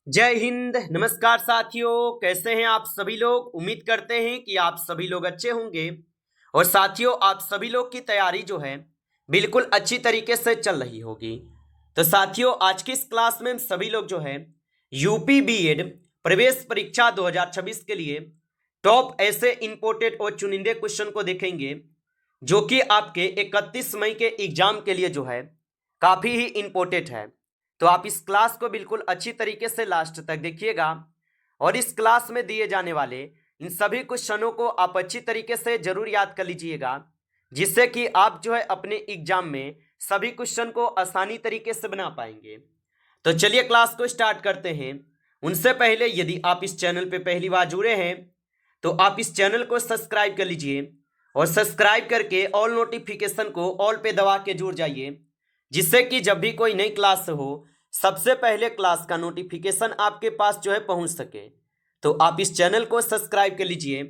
जय हिंद। नमस्कार साथियों, कैसे हैं आप सभी लोग। उम्मीद करते हैं कि आप सभी लोग अच्छे होंगे। और साथियों, आप सभी लोग की तैयारी जो है बिल्कुल अच्छी तरीके से चल रही होगी। तो साथियों, आज की इस क्लास में हम सभी लोग जो है यूपी बीएड प्रवेश परीक्षा 2026 के लिए टॉप ऐसे इंपोर्टेड और चुनिंदे क्वेश्चन को देखेंगे जो कि आपके 31 मई के एग्जाम के लिए जो है काफ़ी ही इंपॉर्टेंट है। तो आप इस क्लास को बिल्कुल अच्छी तरीके से लास्ट तक देखिएगा और इस क्लास में दिए जाने वाले इन सभी क्वेश्चनों को आप अच्छी तरीके से जरूर याद कर लीजिएगा, जिससे कि आप जो है अपने एग्जाम में सभी क्वेश्चन को आसानी तरीके से बना पाएंगे। तो चलिए क्लास को स्टार्ट करते हैं। उनसे पहले यदि आप इस चैनल पे पहली बार जुड़े हैं तो आप इस चैनल को सब्सक्राइब कर लीजिए और सब्सक्राइब करके ऑल नोटिफिकेशन को ऑल पे दबा के जुड़ जाइए, जिससे कि जब भी कोई नई क्लास हो सबसे पहले क्लास का नोटिफिकेशन आपके पास जो है पहुंच सके। तो आप इस चैनल को सब्सक्राइब कर लीजिए,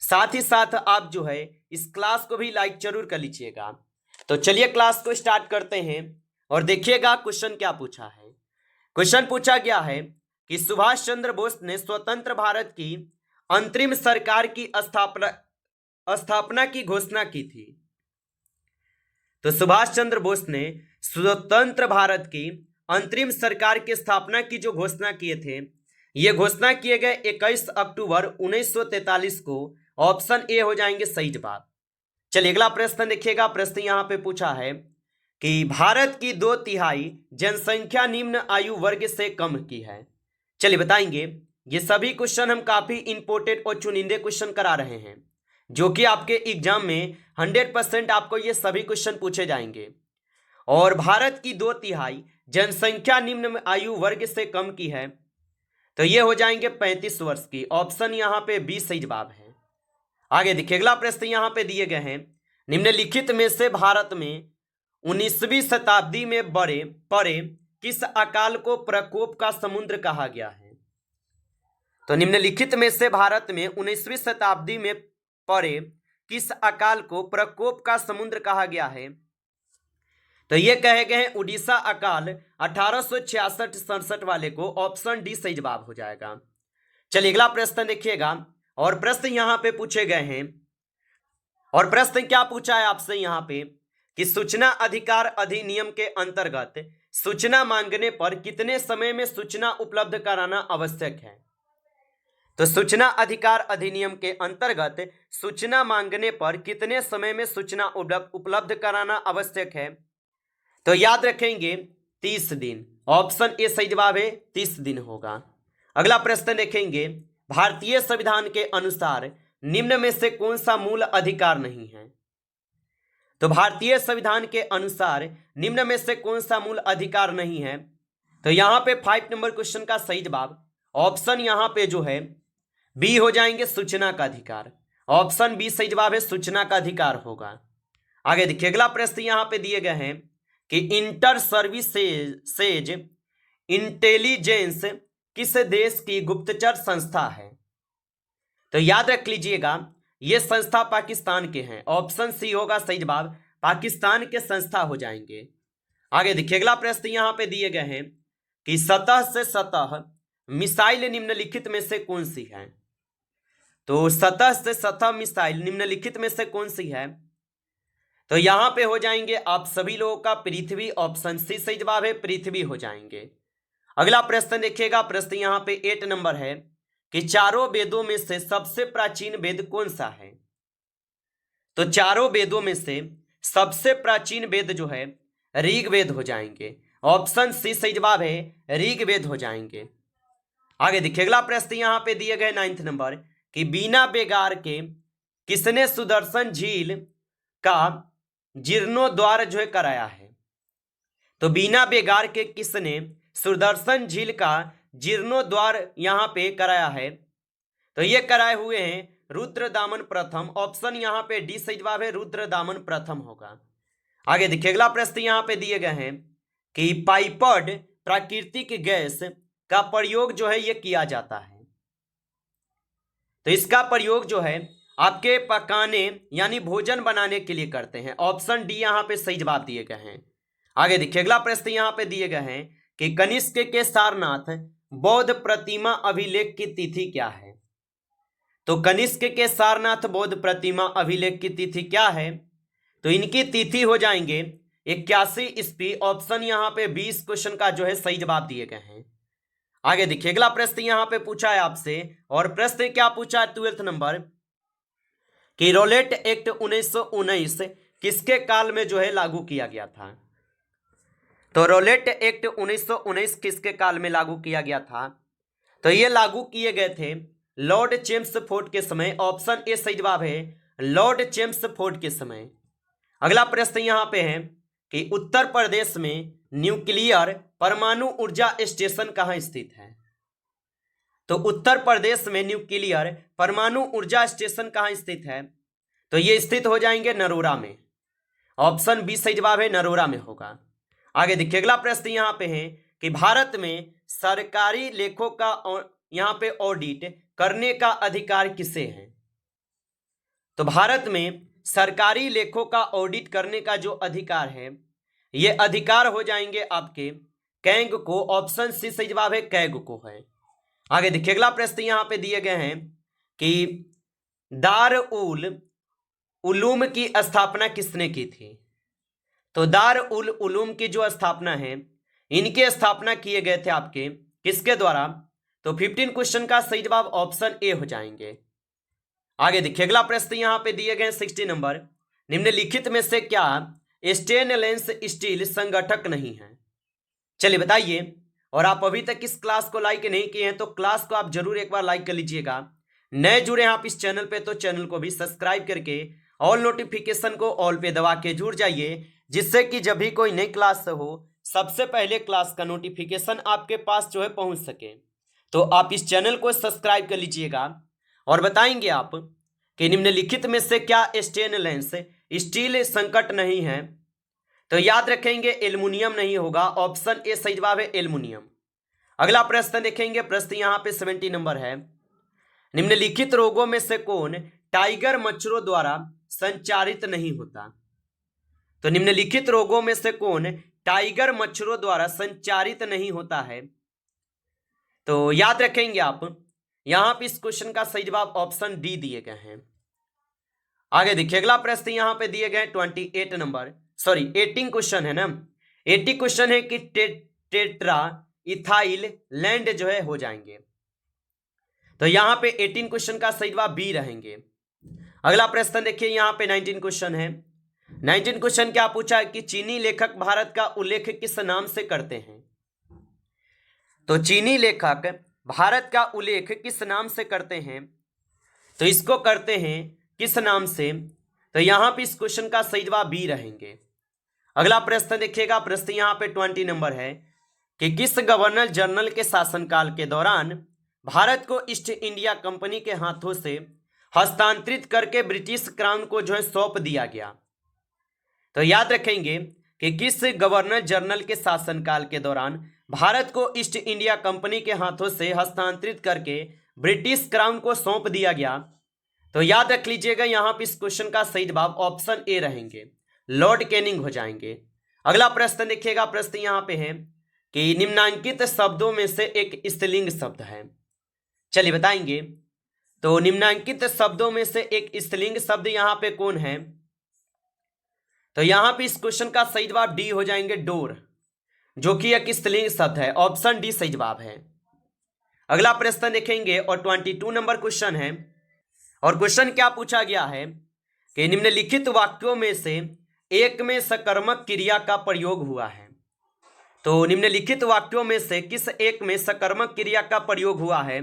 साथ ही साथ आप जो है इस क्लास को भी लाइक जरूर कर लीजिएगा। तो चलिए क्लास को स्टार्ट करते हैं और देखिएगा क्वेश्चन क्या पूछा है। क्वेश्चन पूछा गया है कि सुभाष चंद्र बोस ने स्वतंत्र भारत की अंतरिम सरकार की स्थापना की घोषणा की थी। तो सुभाष चंद्र बोस ने स्वतंत्र भारत की अंतरिम सरकार की स्थापना की जो घोषणा किए थे, ये घोषणा किए गए 21 अक्टूबर 1943 को। ऑप्शन ए हो जाएंगे सही जवाब। चलिए अगला प्रश्न देखिएगा। प्रश्न यहां पे पूछा है कि भारत की 2/3 जनसंख्या निम्न आयु वर्ग से कम की है। चलिए बताएंगे। ये सभी क्वेश्चन हम काफी इंपोर्टेंट और चुनिंदे क्वेश्चन करा रहे हैं, जो कि आपके एग्जाम में 100% आपको ये सभी क्वेश्चन पूछे जाएंगे। और भारत की 2/3 जनसंख्या निम्न आयु वर्ग से कम की है, तो ये हो जाएंगे 35 वर्ष की। ऑप्शन यहाँ पे बी सही जवाब है। आगे देखिए अगला प्रश्न यहाँ पे दिए गए हैं। निम्नलिखित में से भारत में 19वीं शताब्दी में पड़े किस अकाल को प्रकोप का समुद्र कहा गया है। तो निम्नलिखित में से भारत में 19वीं शताब्दी में पड़े किस अकाल को प्रकोप का समुद्र कहा गया है। तो ये कहे गए हैं उड़ीसा अकाल 1866-67 वाले को। ऑप्शन डी सही जवाब हो जाएगा। चलिए अगला प्रश्न देखिएगा। और प्रश्न यहां पे पूछे गए हैं। और प्रश्न क्या पूछा है आपसे यहां पे कि सूचना अधिकार अधिनियम के अंतर्गत सूचना मांगने पर कितने समय में सूचना उपलब्ध कराना आवश्यक है। तो सूचना अधिकार अधिनियम के अंतर्गत सूचना मांगने पर कितने समय में सूचना उपलब्ध कराना आवश्यक है। तो याद रखेंगे 30 दिन। ऑप्शन ए सही जवाब है, 30 दिन होगा। अगला प्रश्न देखेंगे। भारतीय संविधान के अनुसार निम्न में से कौन सा मूल अधिकार नहीं है। तो भारतीय संविधान के अनुसार निम्न में से कौन सा मूल अधिकार नहीं है। तो यहां पे 5 नंबर क्वेश्चन का सही जवाब ऑप्शन यहां पे जो है बी हो जाएंगे, सूचना का अधिकार। ऑप्शन बी सही जवाब है, सूचना का अधिकार होगा। आगे देखिए अगला प्रश्न यहां पे दिए गए हैं कि इंटर सर्विसेज इंटेलिजेंस किस देश की गुप्तचर संस्था है। तो याद रख लीजिएगा ये संस्था पाकिस्तान के हैं। ऑप्शन सी होगा सही जवाब, पाकिस्तान के संस्था हो जाएंगे। आगे देखिए अगला प्रश्न यहां पे दिए गए हैं कि सतह से सतह मिसाइल निम्नलिखित में से कौन सी है। तो सतह से सतह मिसाइल निम्नलिखित में से कौन सी है। तो यहां पे हो जाएंगे आप सभी लोगों का पृथ्वी। ऑप्शन सी सही जवाब है, पृथ्वी हो जाएंगे। अगला प्रश्न देखिएगा। प्रश्न यहां पे 8 नंबर है कि चारों वेदों में से सबसे प्राचीन वेद कौन सा है। तो चारों वेदों में से सबसे प्राचीन वेद जो है ऋग्वेद हो जाएंगे। ऑप्शन सी सही जवाब है, ऋग्वेद हो जाएंगे। आगे देखिए अगला प्रश्न यहां पे दिए गए 9 नंबर कि बीना बेगार के किसने सुदर्शन झील का जीर्णोद्वार जो है कराया है। तो बीना बेगार के किसने सुदर्शन झील का जीर्णोद्वार यहां पे कराया है। तो ये कराए हुए हैं रुद्रदामन प्रथम। ऑप्शन यहां पे डी सही जवाब है, रुद्रदामन प्रथम होगा। आगे देखिए अगला प्रश्न यहां पे दिए गए हैं कि पाइपड प्राकृतिक गैस का प्रयोग जो है ये किया जाता है। तो इसका प्रयोग जो है आपके पकाने यानी भोजन बनाने के लिए करते हैं। ऑप्शन डी यहां पे सही जवाब दिए गए हैं। आगे देखिए अगला प्रश्न यहां पे दिए गए हैं कि कनिष्क के सारनाथ बौद्ध प्रतिमा अभिलेख की तिथि क्या है? तो कनिष्क के सारनाथ बौद्ध प्रतिमा अभिलेख की तिथि क्या है? तो इनकी तिथि हो जाएंगे 81 ईस्वी। ऑप्शन यहाँ पे 20 क्वेश्चन का जो है सही जवाब दिए गए हैं। आगे देखिए, अगला प्रश्न यहाँ पे पूछा है आपसे, और प्रश्न क्या पूछा है 12th नंबर कि रोलेट एक्ट 1919 किसके काल में जो है लागू किया गया था? तो रोलेट एक्ट 1919 किसके काल में लागू किया गया था? तो ये लागू किए गए थे लॉर्ड चेम्सफोर्ड के समय। ऑप्शन ए सही जवाब है, लॉर्ड चेम्सफोर्ड के समय। अगला प्रश्न यहां पे है कि उत्तर प्रदेश में न्यूक्लियर परमाणु ऊर्जा स्टेशन कहां स्थित है? तो उत्तर प्रदेश में न्यूक्लियर परमाणु ऊर्जा स्टेशन कहां स्थित है? तो ये स्थित हो जाएंगे नरोरा में। ऑप्शन बी सही जवाब है, नरोरा में होगा। आगे देखिए, अगला प्रश्न यहां पे है कि भारत में सरकारी लेखों का यहां पे ऑडिट करने का अधिकार किसे है? तो भारत में सरकारी लेखों का ऑडिट करने का जो अधिकार है, ये अधिकार हो जाएंगे आपके कैग को। ऑप्शन सी सही जवाब है, कैग को है। आगे देखिए, अगला प्रश्न यहां पे दिए गए हैं कि दार उल उलूम की स्थापना किसने की थी? तो दार उल उलूम की जो स्थापना है, इनके स्थापना किए गए थे आपके किसके द्वारा? तो 15 क्वेश्चन का सही जवाब ऑप्शन ए हो जाएंगे। आगे देखिए, अगला प्रश्न यहां पे दिए गए 60 नंबर, निम्नलिखित में से क्या स्टेनलेस स्टील संगठक नहीं है? चलिए बताइए। और आप अभी तक इस क्लास को लाइक नहीं किए हैं तो क्लास को आप जरूर एक बार लाइक कर लीजिएगा। नए जुड़े हैं आप इस चैनल पे तो चैनल को भी सब्सक्राइब करके ऑल नोटिफिकेशन को ऑल पे दबा के जुड़ जाइए, जिससे कि जब भी कोई नई क्लास हो सबसे पहले क्लास का नोटिफिकेशन आपके पास जो है पहुंच सके। तो आप इस चैनल को सब्सक्राइब कर लीजिएगा। और बताएंगे आप कि निम्नलिखित में से क्या स्टेनलेस स्टील संकट नहीं है? तो याद रखेंगे एल्युमिनियम नहीं होगा। ऑप्शन ए सही जवाब है, एल्युमिनियम। अगला प्रश्न देखेंगे, प्रश्न यहां पे 70 नंबर है, निम्नलिखित रोगों में से कौन टाइगर मच्छरों द्वारा संचारित नहीं होता? तो निम्नलिखित रोगों में से कौन टाइगर मच्छरों द्वारा संचारित नहीं होता है? तो याद रखेंगे आप यहां पे इस क्वेश्चन का सही जवाब ऑप्शन डी दिए गए हैं। आगे देखिए, अगला प्रश्न यहां पे दिए गए 28 नंबर, सॉरी 18 क्वेश्चन है ना। 80 क्वेश्चन है कि टेट्रा इथाइल लैंड जो है हो जाएंगे। तो यहां पे 18 क्वेश्चन का सही जवाब बी रहेंगे। अगला प्रश्न देखिए, यहां पे 19 क्वेश्चन है। 19 क्वेश्चन क्या पूछा है कि चीनी लेखक भारत का उल्लेख किस नाम से करते हैं? तो चीनी लेखक भारत का उल्लेख किस नाम से करते हैं? तो इसको करते हैं किस नाम से? तो यहां पे इस क्वेश्चन का सही जवाब बी रहेंगे। अगला प्रश्न देखिएगा, प्रश्न यहां पे 20 नंबर है कि किस गवर्नर जनरल के शासनकाल के दौरान भारत को ईस्ट इंडिया कंपनी के हाथों से हस्तांतरित करके ब्रिटिश क्राउन को जो है सौंप दिया गया? तो याद रखेंगे कि किस गवर्नर जनरल के शासनकाल के दौरान भारत को ईस्ट इंडिया कंपनी के हाथों से हस्तांतरित करके ब्रिटिश क्राउन को सौंप दिया गया? तो याद रख लीजिएगा, यहां पे इस क्वेश्चन का सही जवाब ऑप्शन ए रहेंगे, लॉर्ड कैनिंग हो जाएंगे। अगला प्रश्न देखिएगा, प्रश्न यहां पे है कि निम्नांकित शब्दों में से एक स्त्रीलिंग शब्द है। चलिए बताएंगे। तो निम्नांकित शब्दों में से एक स्त्रीलिंग शब्द यहां पे कौन है? तो यहां पे इस क्वेश्चन का सही जवाब डी हो जाएंगे, डोर, जो कि एक स्त्रीलिंग शब्द है। ऑप्शन डी सही जवाब है। अगला प्रश्न देखेंगे और 22 नंबर क्वेश्चन है, और क्वेश्चन क्या पूछा गया है कि निम्नलिखित वाक्यों में से एक में सकर्मक क्रिया का प्रयोग हुआ है। तो निम्नलिखित वाक्यों में से किस एक में सकर्मक क्रिया का प्रयोग हुआ है?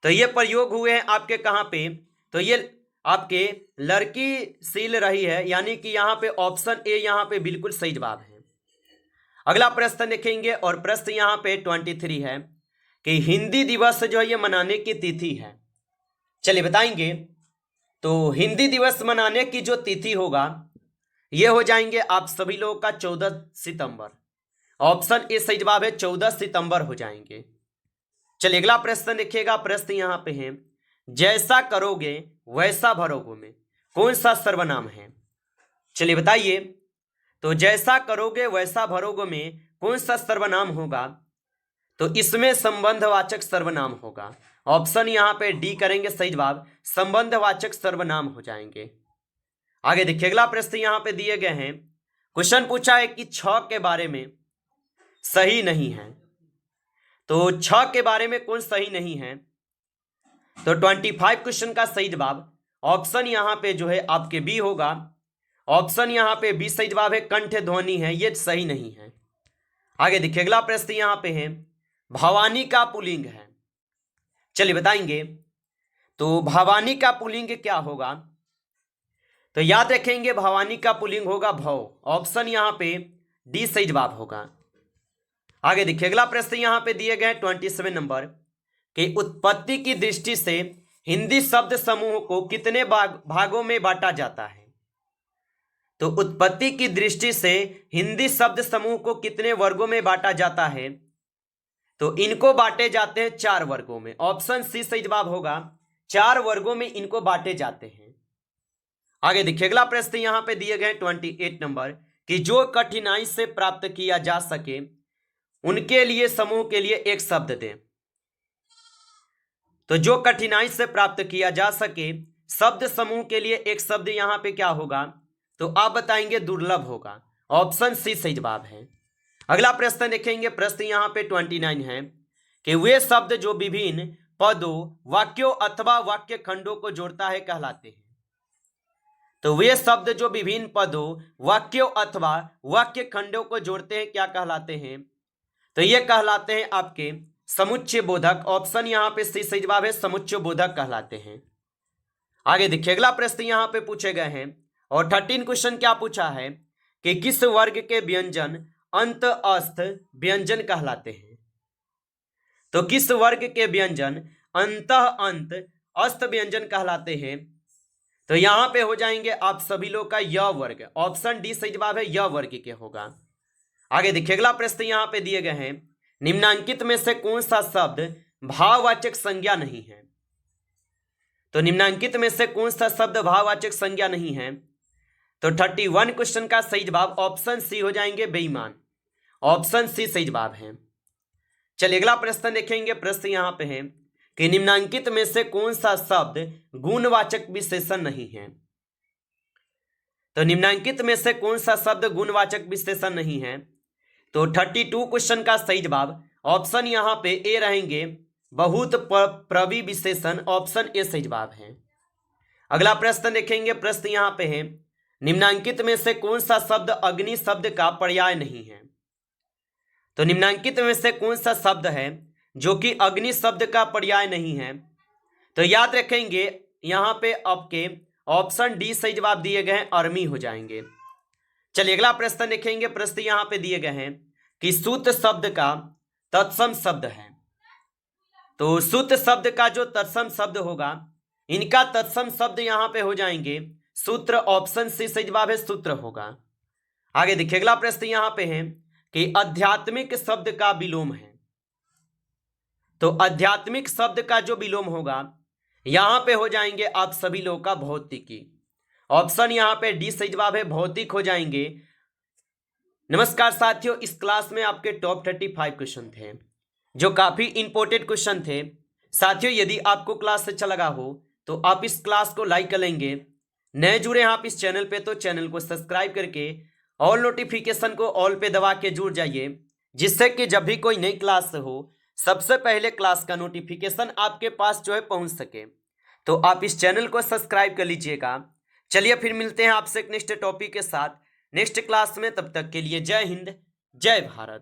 तो ये प्रयोग हुए हैं आपके कहां पे? तो ये आपके लड़की सील रही है, यानी कि यहां पे ऑप्शन ए यहां पे बिल्कुल सही जवाब है। अगला प्रश्न देखेंगे और प्रश्न यहां पे 23 है कि हिंदी दिवस जो है ये मनाने की तिथि है। चलिए बताएंगे। तो हिंदी दिवस मनाने की जो तिथि होगा ये हो जाएंगे आप सभी लोगों का 14 सितंबर। ऑप्शन ए सही जवाब है, 14 सितंबर हो जाएंगे। चलिए अगला प्रश्न देखिएगा, प्रश्न यहां पे है, जैसा करोगे वैसा भरोगे में कौन सा सर्वनाम है? चलिए बताइए। तो जैसा करोगे वैसा भरोगे में कौन सा सर्वनाम होगा? तो इसमें संबंधवाचक सर्वनाम होगा। ऑप्शन यहाँ पे डी करेंगे सही जवाब, संबंधवाचक सर्वनाम हो जाएंगे। आगे देखिए अगला प्रश्न यहाँ पे दिए गए हैं, क्वेश्चन पूछा है कि छ के बारे में सही नहीं है। तो छ के बारे में कौन सही नहीं है? तो 25 क्वेश्चन का सही जवाब ऑप्शन यहाँ पे जो है आपके बी होगा। ऑप्शन यहाँ पे बी सही जवाब है, कंठ ध्वनि है, ये सही नहीं है। आगे देखिए अगला प्रश्न यहाँ पे है, भवानी का पुल्लिंग है, चलिए बताएंगे। तो भवानी का पुल्लिंग क्या होगा? तो याद रखेंगे भवानी का पुल्लिंग होगा भव। ऑप्शन यहाँ पे डी सही जवाब होगा। आगे देखिए अगला प्रश्न यहाँ पे दिए गए 27 नंबर कि उत्पत्ति की दृष्टि से हिंदी शब्द समूह को कितने भागों में बांटा जाता है? तो उत्पत्ति की दृष्टि से हिंदी शब्द समूह को कितने वर्गों में बांटा जाता है? तो इनको बांटे जाते हैं 4 वर्गों में। ऑप्शन सी सही जवाब होगा, 4 वर्गों में इनको बांटे जाते हैं। आगे देखिए अगला प्रश्न यहां पे दिए गए 28 नंबर कि जो कठिनाई से प्राप्त किया जा सके उनके लिए समूह के लिए एक शब्द दें। तो जो कठिनाई से प्राप्त किया जा सके शब्द समूह के लिए एक शब्द यहां पे क्या होगा? तो आप बताएंगे दुर्लभ होगा। ऑप्शन सी सही जवाब है। अगला प्रश्न देखेंगे, प्रश्न यहां पे 29 है कि वे शब्द जो विभिन्न पदों, वाक्यों अथवा वाक्य खंडों को जोड़ता है कहलाते हैं। तो वे शब्द जो विभिन्न पदों, वाक्यों अथवा वाक्य खंडों को जोड़ते हैं क्या कहलाते हैं? तो ये कहलाते हैं आपके समुच्चय बोधक। ऑप्शन यहाँ पे सी सही जवाब है, समुच्चय बोधक कहलाते हैं। आगे देखिए अगला प्रश्न यहाँ पे पूछे गए हैं और 13 क्वेश्चन क्या पूछा है कि किस वर्ग के व्यंजन अंत अस्त व्यंजन कहलाते हैं? तो किस वर्ग के व्यंजन अंत अंत अस्त व्यंजन कहलाते हैं? तो यहां पे हो जाएंगे आप सभी लोग का य वर्ग। ऑप्शन डी सही जवाब है, य वर्ग के होगा। आगे देखिए अगला प्रश्न यहां पे दिए गए हैं, निम्नांकित में से कौन सा शब्द भाववाचक संज्ञा नहीं है? तो निम्नांकित में से कौन सा शब्द भाववाचक संज्ञा नहीं है? तो 31 क्वेश्चन का सही जवाब ऑप्शन सी हो जाएंगे, बेईमान। ऑप्शन सी सही जवाब है। चलिए अगला प्रश्न देखेंगे, प्रश्न यहां पे है कि निम्नांकित में से कौन सा शब्द गुणवाचक विशेषण नहीं है? तो निम्नांकित में से कौन सा शब्द गुणवाचक विशेषण नहीं है? तो 32 क्वेश्चन का सही जवाब ऑप्शन यहां पे ए रहेंगे, बहुत प्रवि विशेषण। ऑप्शन ए सही जवाब है। अगला प्रश्न देखेंगे, प्रश्न यहां पे है, निम्नांकित में से कौन सा शब्द अग्नि शब्द का पर्याय नहीं है? तो निम्नांकित में से कौन सा शब्द है जो कि अग्नि शब्द का पर्याय नहीं है? तो याद रखेंगे यहां पे आपके ऑप्शन डी सही जवाब दिए गए हैं, अर्मी हो जाएंगे। चलिए अगला प्रश्न देखेंगे, प्रश्न यहां पे दिए गए हैं कि सूत शब्द का तत्सम शब्द है। तो सूत शब्द का जो तत्सम शब्द होगा, इनका तत्सम शब्द यहां पे हो जाएंगे सूत्र। ऑप्शन सी सही जवाब है, सूत्र होगा। आगे देखिए अगला प्रश्न यहां पे है कि आध्यात्मिक शब्द का विलोम है। तो आध्यात्मिक शब्द का जो विलोम होगा यहां पे हो जाएंगे आप सभी लोगों का भौतिकी। ऑप्शन यहां पे डी सही जवाब है, भौतिक हो जाएंगे। नमस्कार साथियों, इस क्लास में आपके टॉप 35 क्वेश्चन थे जो काफी इंपॉर्टेंट क्वेश्चन थे। साथियों यदि आपको क्लास अच्छा लगा हो तो आप इस क्लास को लाइक कर लेंगे। नए जुड़े हैं आप इस चैनल पे तो चैनल को सब्सक्राइब करके ऑल नोटिफिकेशन को ऑल पे दबा के जुड़ जाइए, जिससे कि जब भी कोई नई क्लास हो सबसे पहले क्लास का नोटिफिकेशन आपके पास जो है पहुंच सके। तो आप इस चैनल को सब्सक्राइब कर लीजिएगा। चलिए फिर मिलते हैं आपसे एक नेक्स्ट टॉपिक के साथ नेक्स्ट क्लास में। तब तक के लिए जय हिंद, जय भारत।